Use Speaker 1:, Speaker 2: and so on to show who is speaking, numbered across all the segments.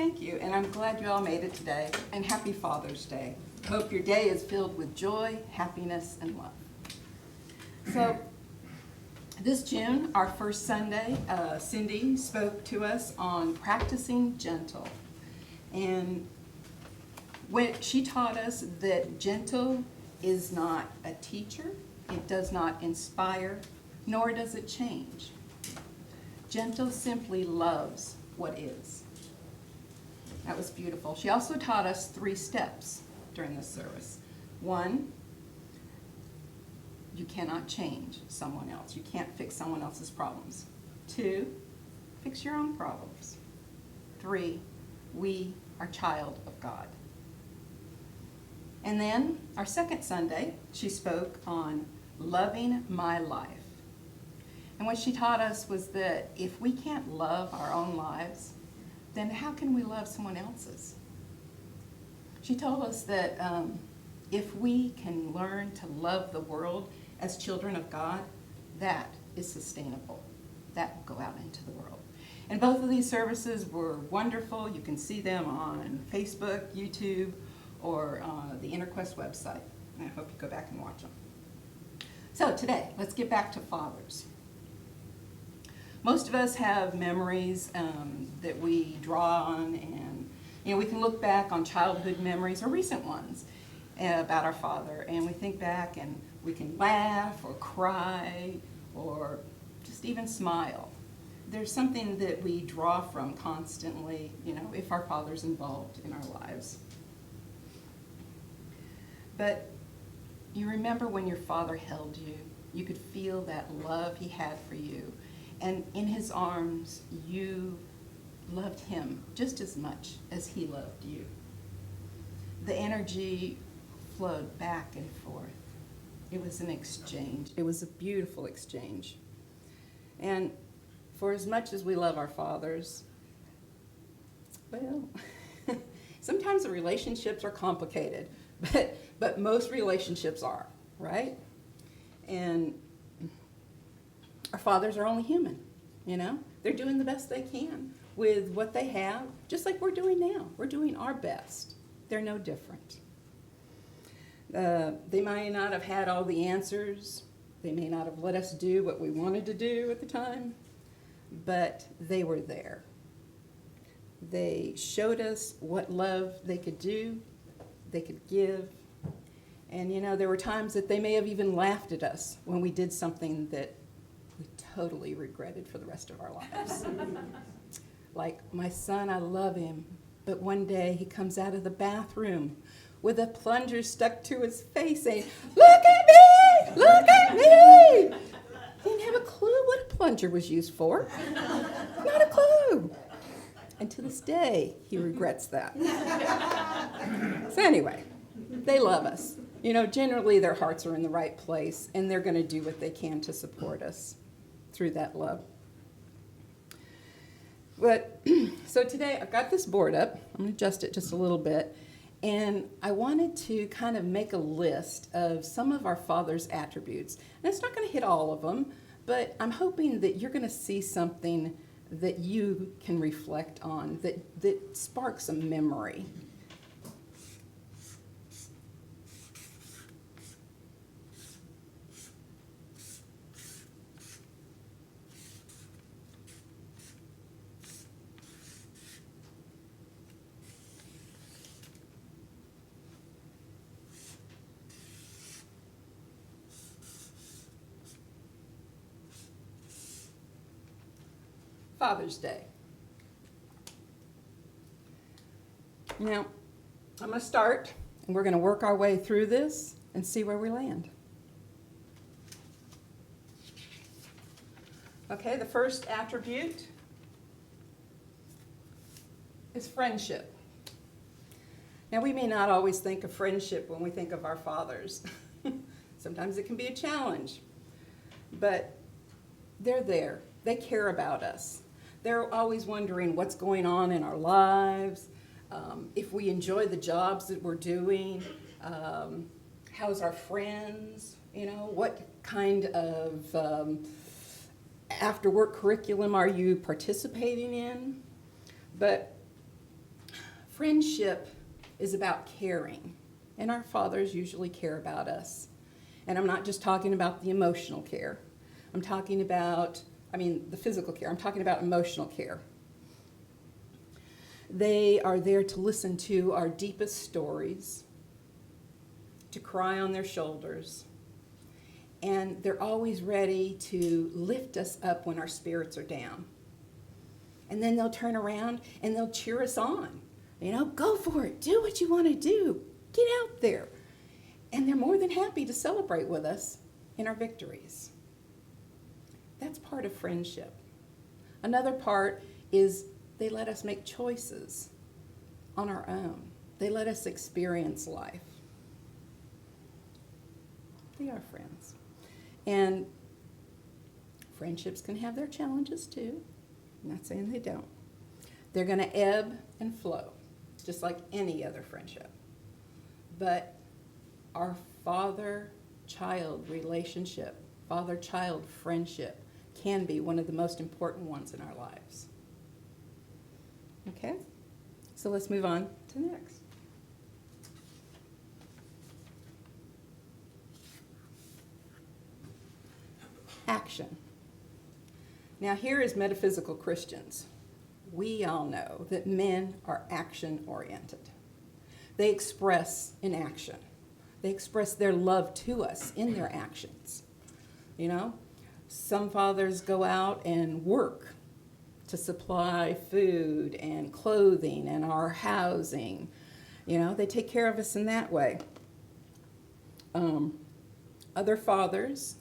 Speaker 1: Thank you, and I'm glad you all made it today, and happy Father's Day. Hope your day is filled with joy, happiness, and love. So, this June, our first Sunday, Cindy spoke to us on practicing gentle. And she taught us that gentle is not a teacher, it does not inspire, nor does it change. Gentle simply loves what is. That was beautiful. She also taught us 3 steps during this service. 1, you cannot change someone else. You can't fix someone else's problems. 2, fix your own problems. 3, we are child of God. And then our second Sunday, she spoke on loving my life. And what she taught us was that if we can't love our own lives, then how can we love someone else's? She told us that if we can learn to love the world as children of God, that is sustainable. That will go out into the world. And both of these services were wonderful. You can see them on Facebook, YouTube, or the InterQuest website. And I hope you go back and watch them. So today, let's get back to fathers. Most of us have memories that we draw on, and we can look back on childhood memories or recent ones about our father, and we think back and we can laugh or cry or just even smile. There's something that we draw from constantly, if our father's involved in our lives. But you remember when your father held you, you could feel that love he had for you. And in his arms, you loved him just as much as he loved you. The energy flowed back and forth. It was an exchange. It was a beautiful exchange. And for as much as we love our fathers, well, sometimes the relationships are complicated, but most relationships are, right? And our fathers are only human, They're doing the best they can with what they have, just like we're doing now. We're doing our best. They're no different. They might not have had all the answers. They may not have let us do what we wanted to do at the time, but they were there. They showed us what love they could do, they could give. And, there were times that they may have even laughed at us when we did something that we totally regretted for the rest of our lives. Like, my son, I love him, but one day he comes out of the bathroom with a plunger stuck to his face saying, "Look at me! Look at me!" He didn't have a clue what a plunger was used for. Not a clue. And to this day, he regrets that. So anyway, they love us. Generally their hearts are in the right place, and they're going to do what they can to support us through that love. But so today I've got this board up. I'm going to adjust it just a little bit. And I wanted to kind of make a list of some of our Father's attributes. And it's not going to hit all of them, but I'm hoping that you're going to see something that you can reflect on, that sparks a memory. Father's Day. Now, I'm going to start, and we're going to work our way through this and see where we land. Okay, the first attribute is friendship. Now, we may not always think of friendship when we think of our fathers. Sometimes it can be a challenge, but they're there. They care about us. They're always wondering what's going on in our lives, if we enjoy the jobs that we're doing, how's our friends, what kind of after-work curriculum are you participating in? But Friendship is about caring, and our fathers usually care about us. And I'm not just talking about the emotional care. I'm talking about, the physical care. I'm talking about emotional care. They are there to listen to our deepest stories, to cry on their shoulders, and they're always ready to lift us up when our spirits are down. And then they'll turn around and they'll cheer us on. Go for it. Do what you want to do. Get out there. And they're more than happy to celebrate with us in our victories. That's part of friendship. Another part is they let us make choices on our own. They let us experience life. They are friends. And friendships can have their challenges too. I'm not saying they don't. They're going to ebb and flow, just like any other friendship. But our father-child relationship, father-child friendship, can be one of the most important ones in our lives. Okay? So let's move on to the next. Action. Now, here is metaphysical Christians. We all know that men are action-oriented. They express in action. They express their love to us in their actions. Some fathers go out and work to supply food and clothing and our housing. They take care of us in that way. Other fathers,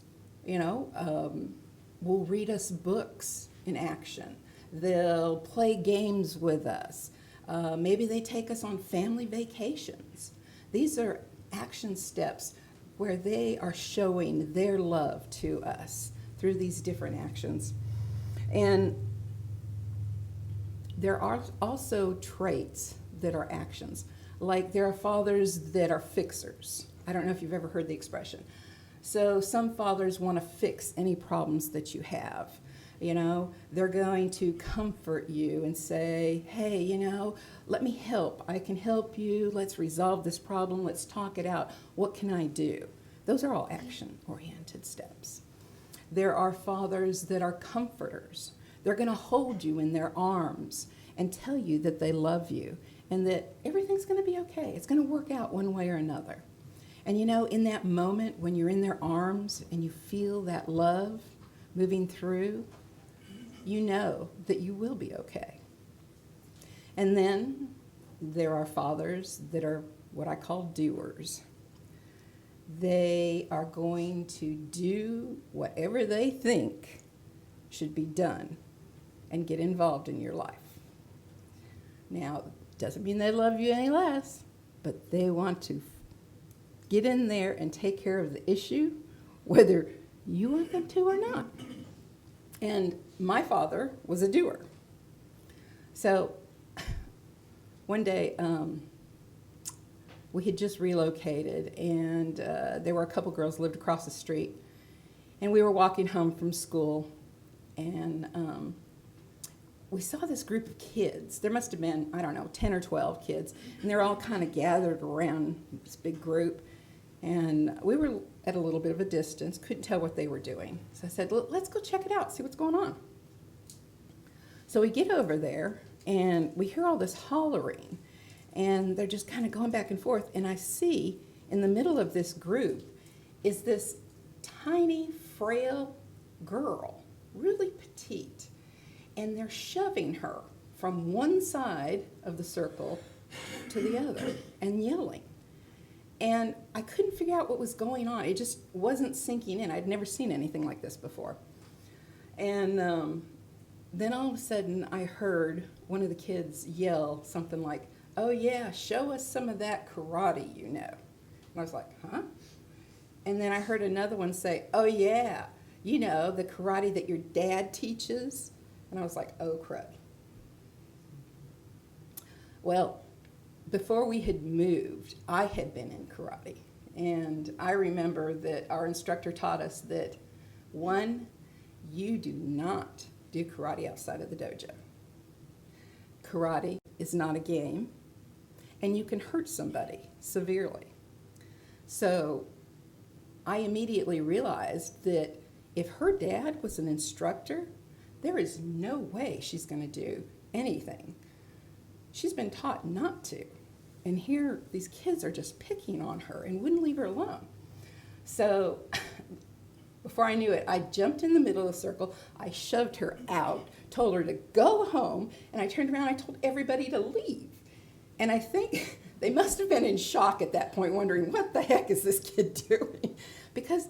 Speaker 1: will read us books in action. They'll play games with us. Maybe they take us on family vacations. These are action steps where they are showing their love to us through these different actions. And there are also traits that are actions. Like there are fathers that are fixers. I don't know if you've ever heard the expression. So some fathers want to fix any problems that you have. They're going to comfort you and say, hey, let me help. I can help you. Let's resolve this problem. Let's talk it out. What can I do? Those are all action-oriented steps. There are fathers that are comforters. They're going to hold you in their arms and tell you that they love you and that everything's going to be okay. It's going to work out one way or another. And in that moment when you're in their arms and you feel that love moving through, you know that you will be okay. And then there are fathers that are what I call doers. They are going to do whatever they think should be done and get involved in your life. Now, doesn't mean they love you any less, but they want to get in there and take care of the issue, whether you want them to or not. And my father was a doer. So one day, we had just relocated, and there were a couple girls who lived across the street. And we were walking home from school, and we saw this group of kids. There must have been, 10 or 12 kids. And they're all kind of gathered around this big group. And we were at a little bit of a distance, couldn't tell what they were doing. So I said, let's go check it out, see what's going on. So we get over there, and we hear all this hollering. And they're just kind of going back and forth. And I see in the middle of this group is this tiny, frail girl, really petite. And they're shoving her from one side of the circle to the other and yelling. And I couldn't figure out what was going on. It just wasn't sinking in. I'd never seen anything like this before. And then all of a sudden I heard one of the kids yell something like, "Oh yeah, show us some of that karate, you know." And I was like, huh? And then I heard another one say, "Oh yeah, you know, the karate that your dad teaches." And I was like, oh crud. Well, before we had moved, I had been in karate. And I remember that our instructor taught us that, one, you do not do karate outside of the dojo. Karate is not a game. and you can hurt somebody severely. So I immediately realized that if her dad was an instructor, there is no way she's going to do anything. She's been taught not to. And here, these kids are just picking on her and wouldn't leave her alone. So before I knew it, I jumped in the middle of the circle, I shoved her out, told her to go home, and I turned around and I told everybody to leave. And I think they must have been in shock at that point, wondering, what the heck is this kid doing? Because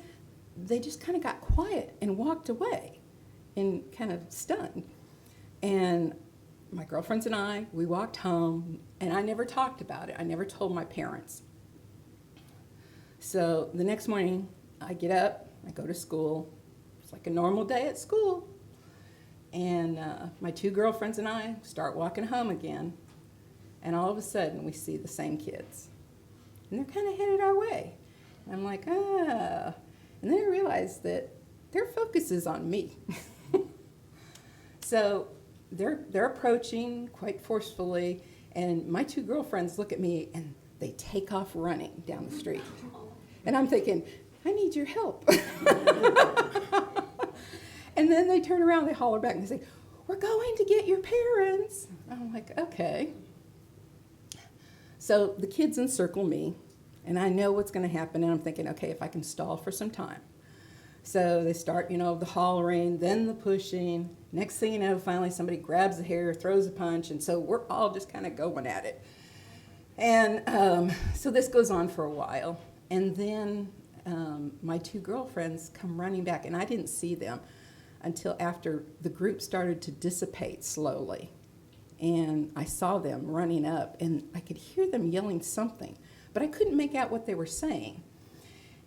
Speaker 1: they just kind of got quiet and walked away and kind of stunned. And my girlfriends and I, we walked home, and I never talked about it. I never told my parents. So the next morning, I get up, I go to school. It's like a normal day at school. And my two girlfriends and I start walking home again. And all of a sudden, we see the same kids. And they're kind of headed our way. And I'm like, ah. And then I realized that their focus is on me. So they're approaching quite forcefully. And my two girlfriends look at me, and they take off running down the street. And I'm thinking, I need your help. And then they turn around, they holler back, and they say, we're going to get your parents. I'm like, okay. So the kids encircle me, and I know what's going to happen, and I'm thinking, okay, if I can stall for some time. So they start, the hollering, then the pushing. Next thing you know, finally somebody grabs the hair, throws a punch, and so we're all just kind of going at it. And so this goes on for a while, and then my two girlfriends come running back, and I didn't see them until after the group started to dissipate slowly. And I saw them running up, and I could hear them yelling something, but I couldn't make out what they were saying.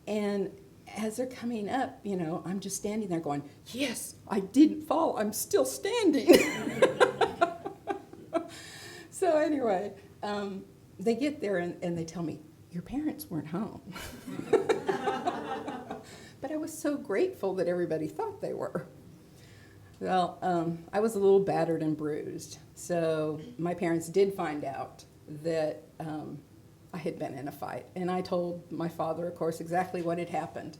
Speaker 1: And as they're coming up, I'm just standing there going, yes, I didn't fall, I'm still standing. So anyway, they get there, and they tell me, your parents weren't home. But I was so grateful that everybody thought they were. Well, I was a little battered and bruised, so my parents did find out that I had been in a fight, and I told my father, of course, exactly what had happened.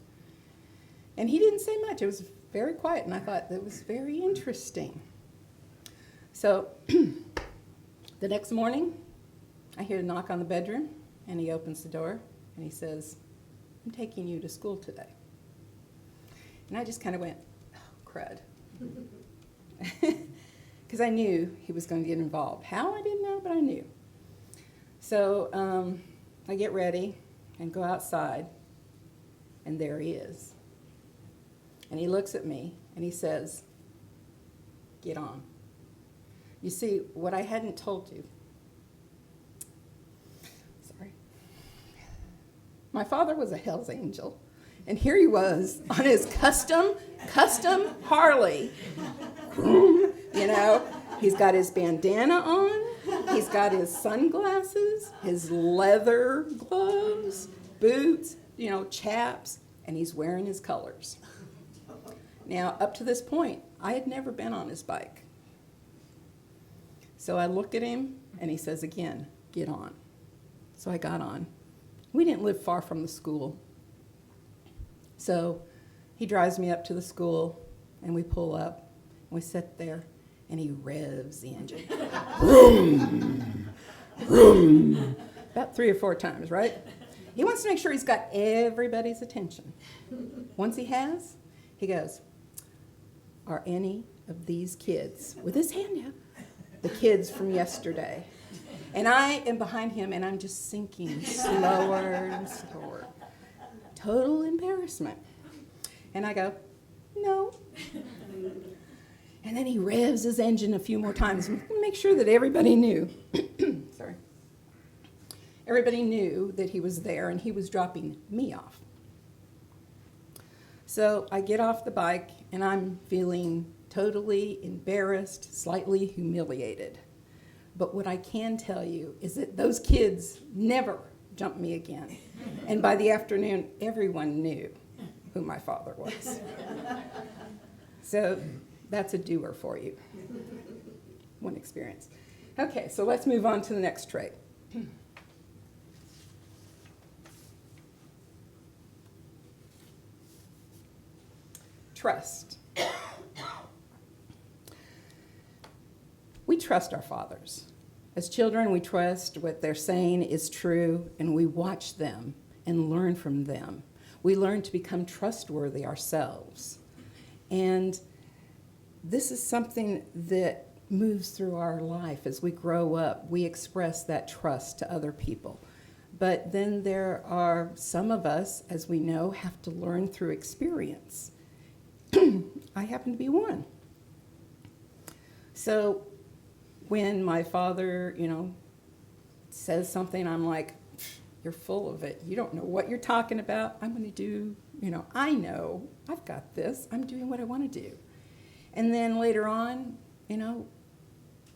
Speaker 1: And he didn't say much. It was very quiet, and I thought that was very interesting. So the next morning, I hear a knock on the bedroom, and he opens the door, and he says, I'm taking you to school today. And I just kind of went, oh, crud. Because I knew he was going to get involved. How, I didn't know, but I knew. So I get ready and go outside, and there he is. And he looks at me, and he says, get on. You see, what I hadn't told you, my father was a Hell's Angel, and here he was on his custom Harley. He's got his bandana on, he's got his sunglasses, his leather gloves, boots, chaps, and he's wearing his colors. Now, up to this point, I had never been on his bike. So I look at him, and he says again, get on. So I got on. We didn't live far from the school. So he drives me up to the school, and we pull up, and we sit there, and he revs the engine. Vroom, vroom, about 3 or 4 times, right? He wants to make sure he's got everybody's attention. Once he has, he goes, are any of these kids, with his hand out, the kids from yesterday? And I am behind him, and I'm just sinking slower and slower. Total embarrassment. And I go, no. And then he revs his engine a few more times to make sure that everybody knew. Sorry. Everybody knew that he was there, and he was dropping me off. So I get off the bike, and I'm feeling totally embarrassed, slightly humiliated. But what I can tell you is that those kids never jumped me again. And by the afternoon, everyone knew who my father was. So that's a doer for you. One experience. Okay, so let's move on to the next trait. Trust. We trust our fathers. As children, we trust what they're saying is true, and we watch them and learn from them. We learn to become trustworthy ourselves. And this is something that moves through our life as we grow up. We express that trust to other people. But then there are some of us, as we know, have to learn through experience. I happen to be one. So when my father, says something, I'm like, you're full of it. You don't know what you're talking about. I'm going to do, I know. I've got this. I'm doing what I want to do. And then later on,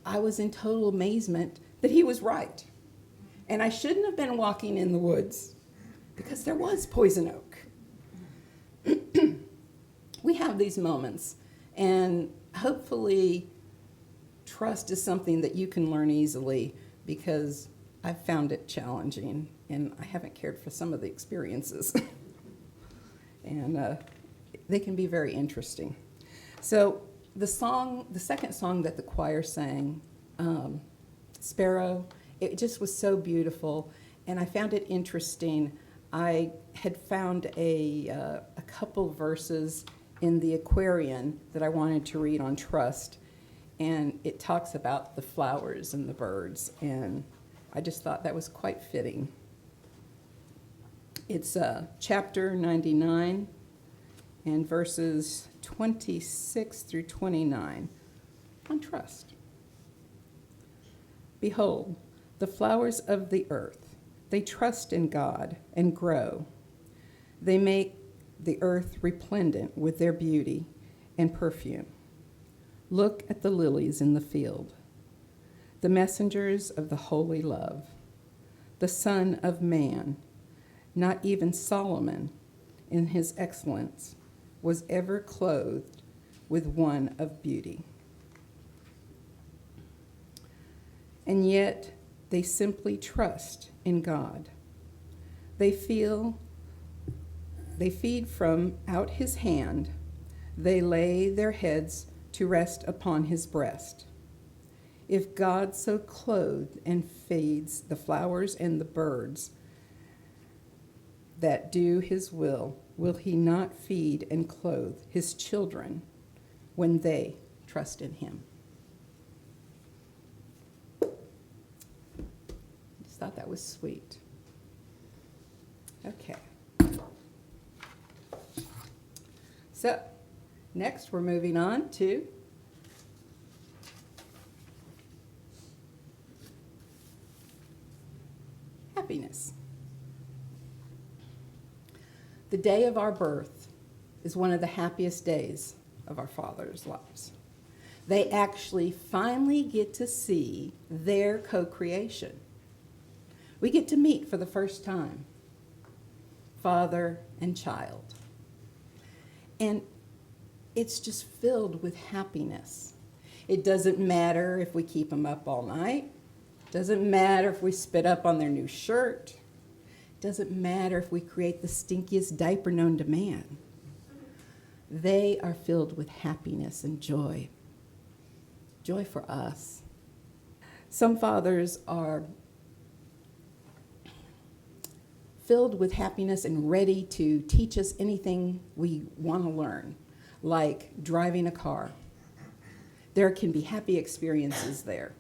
Speaker 1: I was in total amazement that he was right. And I shouldn't have been walking in the woods because there was poison oak. We have these moments, and hopefully trust is something that you can learn easily, because I've found it challenging and I haven't cared for some of the experiences. And they can be very interesting. So the second song that the choir sang, Sparrow, it just was so beautiful, and I found it interesting. I had found a couple verses in the Aquarian that I wanted to read on trust, and it talks about the flowers and the birds, and I just thought that was quite fitting. It's chapter 99 and verses 26 through 29 on trust. Behold, the flowers of the earth, they trust in God and grow. They make the earth resplendent with their beauty and perfume. Look at the lilies in the field, the messengers of the holy love, the Son of Man. Not even Solomon, in his excellence, was ever clothed with one of beauty. And yet they simply trust in God. They feed from out his hand. They lay their heads to rest upon his breast. If God so clothed and feeds the flowers and the birds that do his will he not feed and clothe his children when they trust in him? I just thought that was sweet. Okay. So, next we're moving on to happiness. The day of our birth is one of the happiest days of our fathers' lives. They actually finally get to see their co-creation. We get to meet for the first time, father and child. And it's just filled with happiness. It doesn't matter if we keep them up all night. It doesn't matter if we spit up on their new shirt. It doesn't matter if we create the stinkiest diaper known to man. They are filled with happiness and joy. Joy for us. Some fathers are filled with happiness and ready to teach us anything we want to learn, like driving a car. There can be happy experiences there.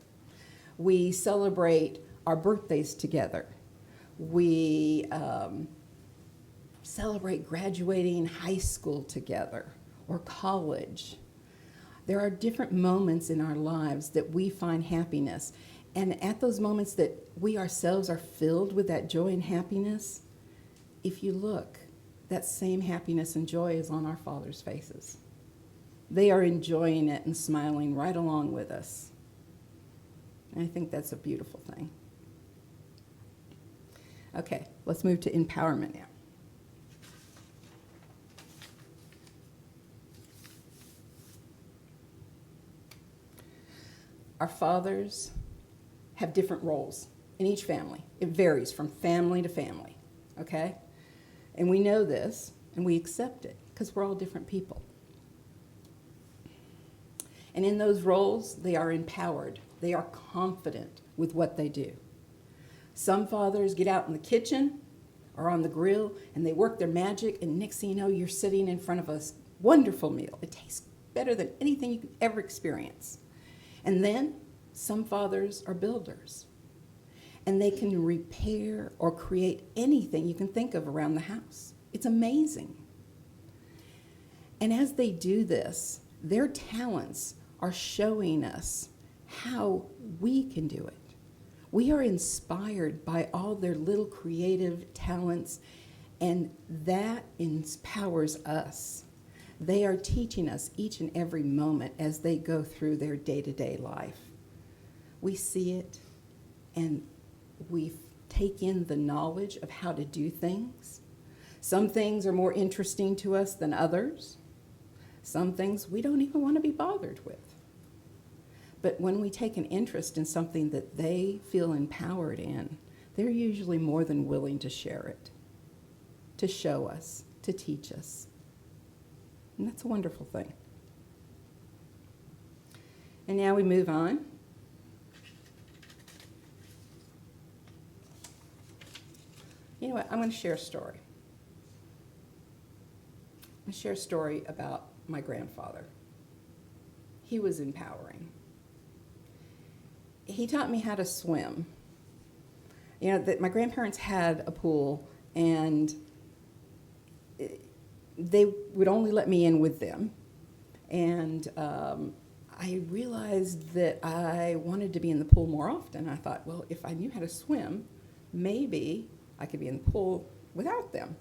Speaker 1: We celebrate our birthdays together. We celebrate graduating high school together or college. There are different moments in our lives that we find happiness. And at those moments that we ourselves are filled with that joy and happiness, if you look, that same happiness and joy is on our Father's faces. They are enjoying it and smiling right along with us. And I think that's a beautiful thing. Okay, let's move to empowerment now. Our fathers have different roles in each family. It varies from family to family, okay? And we know this, and we accept it, because we're all different people. And in those roles, they are empowered. They are confident with what they do. Some fathers get out in the kitchen or on the grill and they work their magic, and next thing you know, you're sitting in front of a wonderful meal. It tastes better than anything you could ever experience. And then some fathers are builders, and they can repair or create anything you can think of around the house. It's amazing. And as they do this, their talents are showing us how we can do it. We are inspired by all their little creative talents, and that empowers us. They are teaching us each and every moment as they go through their day-to-day life. We see it, and we take in the knowledge of how to do things. Some things are more interesting to us than others. Some things we don't even want to be bothered with. But when we take an interest in something that they feel empowered in, they're usually more than willing to share it, to show us, to teach us. And that's a wonderful thing. And now we move on. You know what? I'm going to share a story. I'm going to share a story about my grandfather. He was empowering. He taught me how to swim. You know, that my grandparents had a pool, and they would only let me in with them. And I realized that I wanted to be in the pool more often. I thought, well, if I knew how to swim, maybe I could be in the pool without them.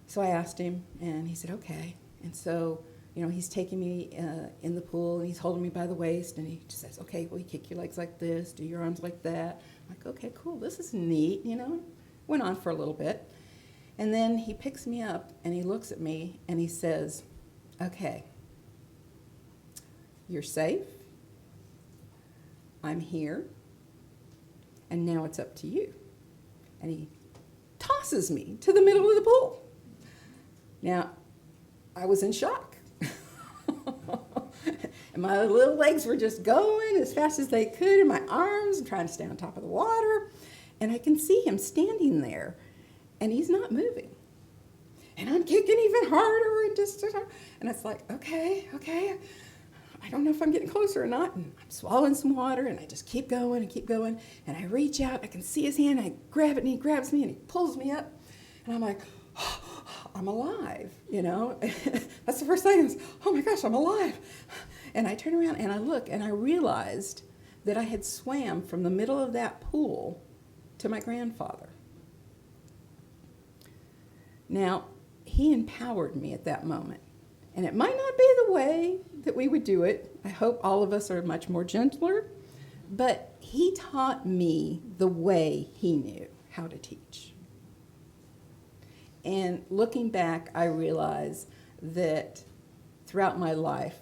Speaker 1: So I asked him, and he said, okay. And so, you know, he's taking me in the pool, and he's holding me by the waist, and he just says, okay, well, you kick your legs like this, do your arms like that. I'm like, okay, cool, this is neat, you know. Went on for a little bit. And then he picks me up, and he looks at me, and he says, okay, you're safe, I'm here, and now it's up to you. And he tosses me to the middle of the pool. Now, I was in shock. And my little legs were just going as fast as they could in my arms, trying to stay on top of the water. And I can see him standing there, and he's not moving. And I'm kicking even harder, and it's like, okay. I don't know if I'm getting closer or not. And I'm swallowing some water, and I just keep going. And I reach out, I can see his hand, I grab it, and he grabs me, and he pulls me up. And I'm like, oh, I'm alive, you know. That's the first thing is, oh my gosh, I'm alive. And I turn around and I look, and I realized that I had swam from the middle of that pool to my grandfather. Now, he empowered me at that moment. And it might not be the way that we would do it. I hope all of us are much more gentler. But he taught me the way he knew how to teach. And looking back, I realize that throughout my life,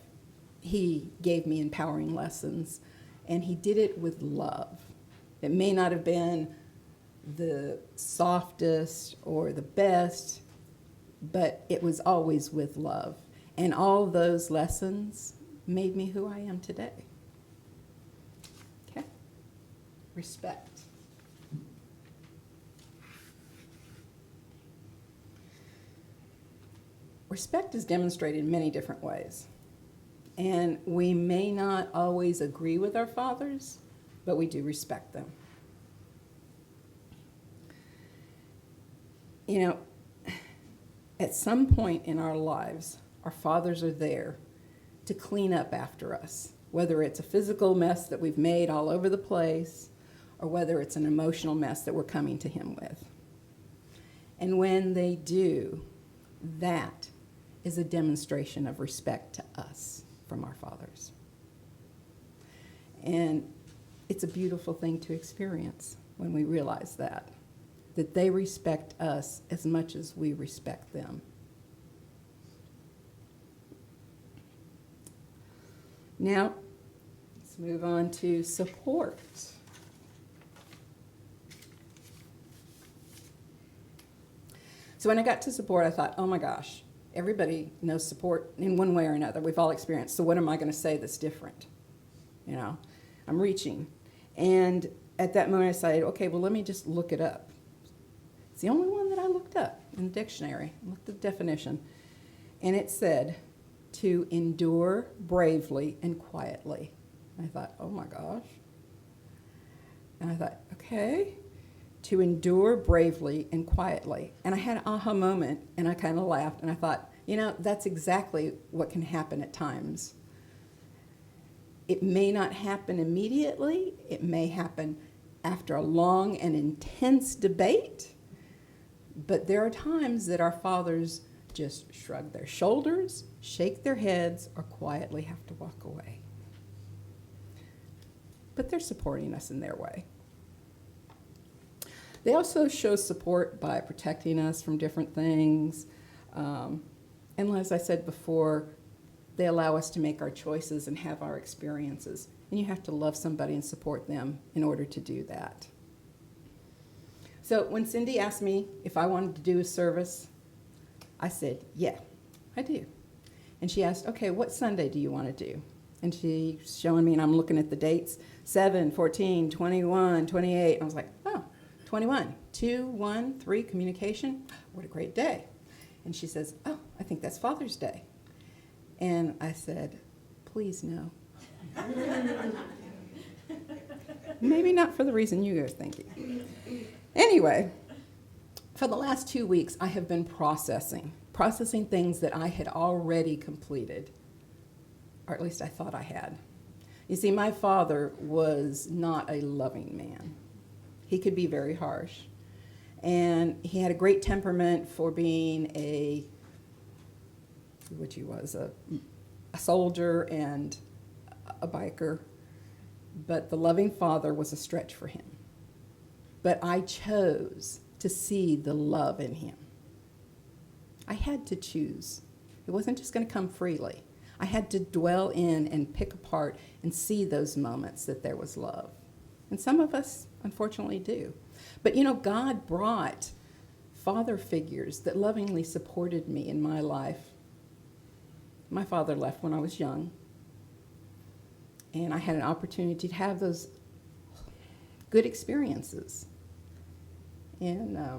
Speaker 1: he gave me empowering lessons, and he did it with love. It may not have been the softest or the best, but it was always with love. And all those lessons made me who I am today. Okay? Respect. Respect is demonstrated in many different ways. And we may not always agree with our fathers, but we do respect them. You know, at some point in our lives, our fathers are there to clean up after us, whether it's a physical mess that we've made all over the place, or whether it's an emotional mess that we're coming to him with. And when they do, that is a demonstration of respect to us from our fathers. And it's a beautiful thing to experience when we realize that they respect us as much as we respect them. Now, let's move on to support. So when I got to support, I thought, oh my gosh, everybody knows support in one way or another. We've all experienced. So what am I going to say that's different? You know, I'm reaching. And at that moment I decided, okay, well, let me just look it up. It's the only one that I looked up in the dictionary. I looked at the definition. And it said, to endure bravely and quietly. And I thought, oh my gosh. And I thought, okay, to endure bravely and quietly. And I had an aha moment, and I kind of laughed, and I thought, you know, that's exactly what can happen at times. It may not happen immediately. It may happen after a long and intense debate. But there are times that our fathers just shrug their shoulders, shake their heads, or quietly have to walk away. But they're supporting us in their way. They also show support by protecting us from different things. And as I said before, they allow us to make our choices and have our experiences. And you have to love somebody and support them in order to do that. So when Cindy asked me if I wanted to do a service, I said, yeah, I do. And she asked, okay, what Sunday do you want to do? And she's showing me, and I'm looking at the dates, 7, 14, 21, 28. And I was like, oh, 21, 2, 1, 3, communication. What a great day. And she says, oh, I think that's Father's Day. And I said, please no. Maybe not for the reason you are thinking. Anyway, for the last 2 weeks, I have been processing things that I had already completed, or at least I thought I had. You see, my father was not a loving man. He could be very harsh. And he had a great temperament for being a soldier and a biker. But the loving father was a stretch for him. But I chose to see the love in him. I had to choose. It wasn't just going to come freely. I had to dwell in and pick apart and see those moments that there was love. And some of us, unfortunately, do. But, you know, God brought father figures that lovingly supported me in my life. My father left when I was young. And I had an opportunity to have those good experiences. And I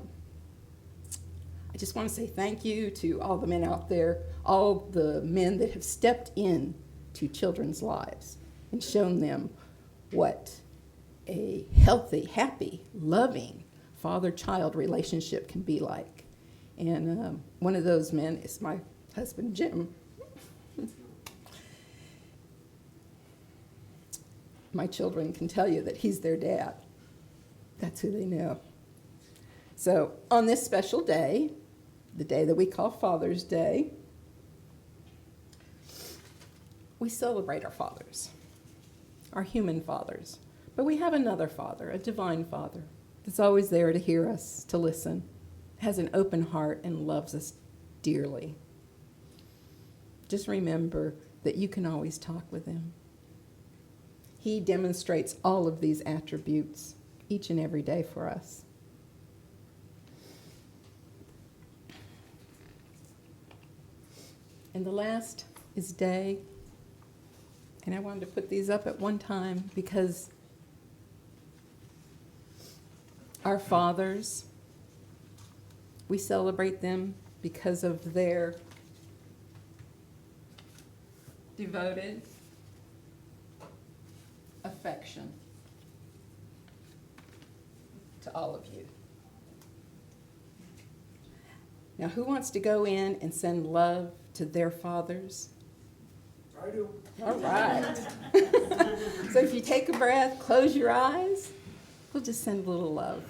Speaker 1: just want to say thank you to all the men out there, all the men that have stepped in to children's lives and shown them what a healthy, happy, loving father-child relationship can be like. And one of those men is my husband, Jim. My children can tell you that he's their dad. That's who they know. So on this special day, the day that we call Father's Day, we celebrate our fathers, our human fathers. But we have another father, a divine father, that's always there to hear us, to listen, has an open heart, and loves us dearly. Just remember that you can always talk with him. He demonstrates all of these attributes each and every day for us. And the last is day. And I wanted to put these up at one time because our fathers, we celebrate them because of their devoted affection to all of you. Now, who wants to go in and send love to their fathers?
Speaker 2: I do.
Speaker 1: All right. So if you take a breath, close your eyes, we'll just send a little love.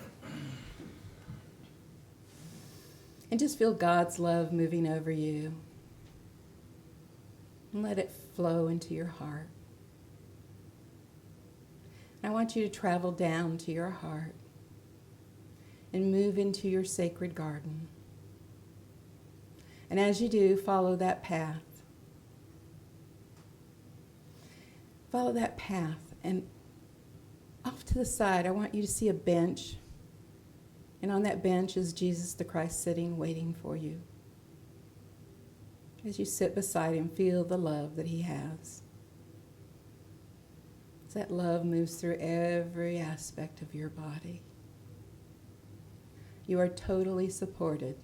Speaker 1: And just feel God's love moving over you. And let it flow into your heart. I want you to travel down to your heart and move into your sacred garden. And as you do, follow that path. Follow that path. And off to the side, I want you to see a bench. And on that bench is Jesus the Christ sitting, waiting for you. As you sit beside him, feel the love that he has. As that love moves through every aspect of your body. You are totally supported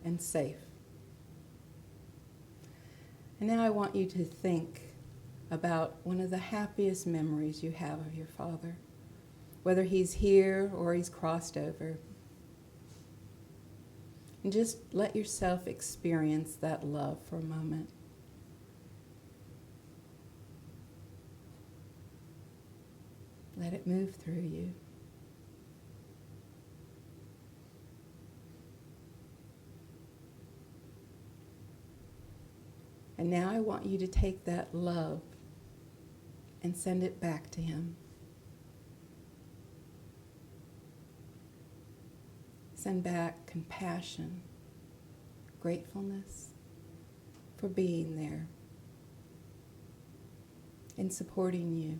Speaker 1: and safe. And now I want you to think about one of the happiest memories you have of your father, whether he's here or he's crossed over. And just let yourself experience that love for a moment. Let it move through you. And now I want you to take that love and send it back to him. Send back compassion, gratefulness for being there and supporting you.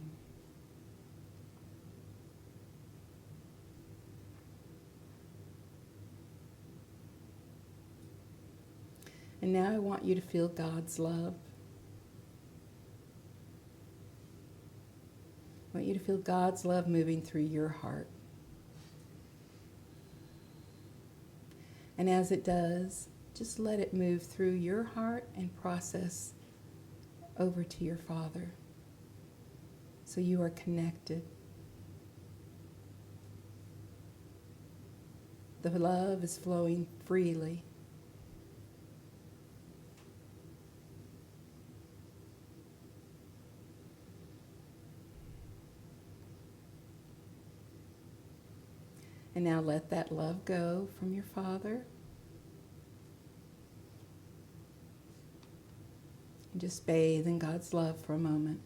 Speaker 1: And now I want you to feel God's love. I want you to feel God's love moving through your heart. And as it does, just let it move through your heart and process over to your Father. So you are connected. The love is flowing freely. And now let that love go from your Father. And just bathe in God's love for a moment.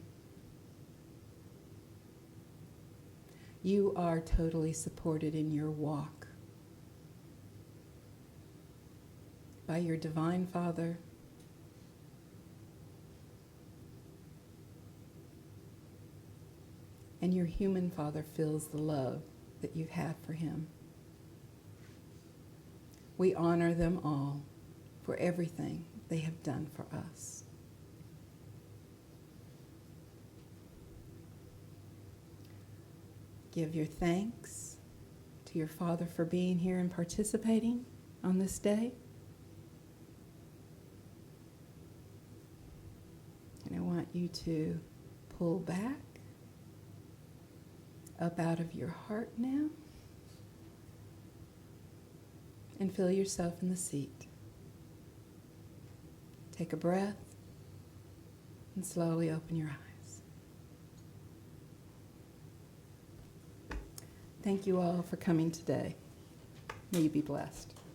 Speaker 1: You are totally supported in your walk by your divine Father. And your human Father feels the love that you have for him. We honor them all for everything they have done for us. Give your thanks to your Father for being here and participating on this day. And I want you to pull back up out of your heart now and feel yourself in the seat. Take a breath and slowly open your eyes. Thank you all for coming today. May you be blessed.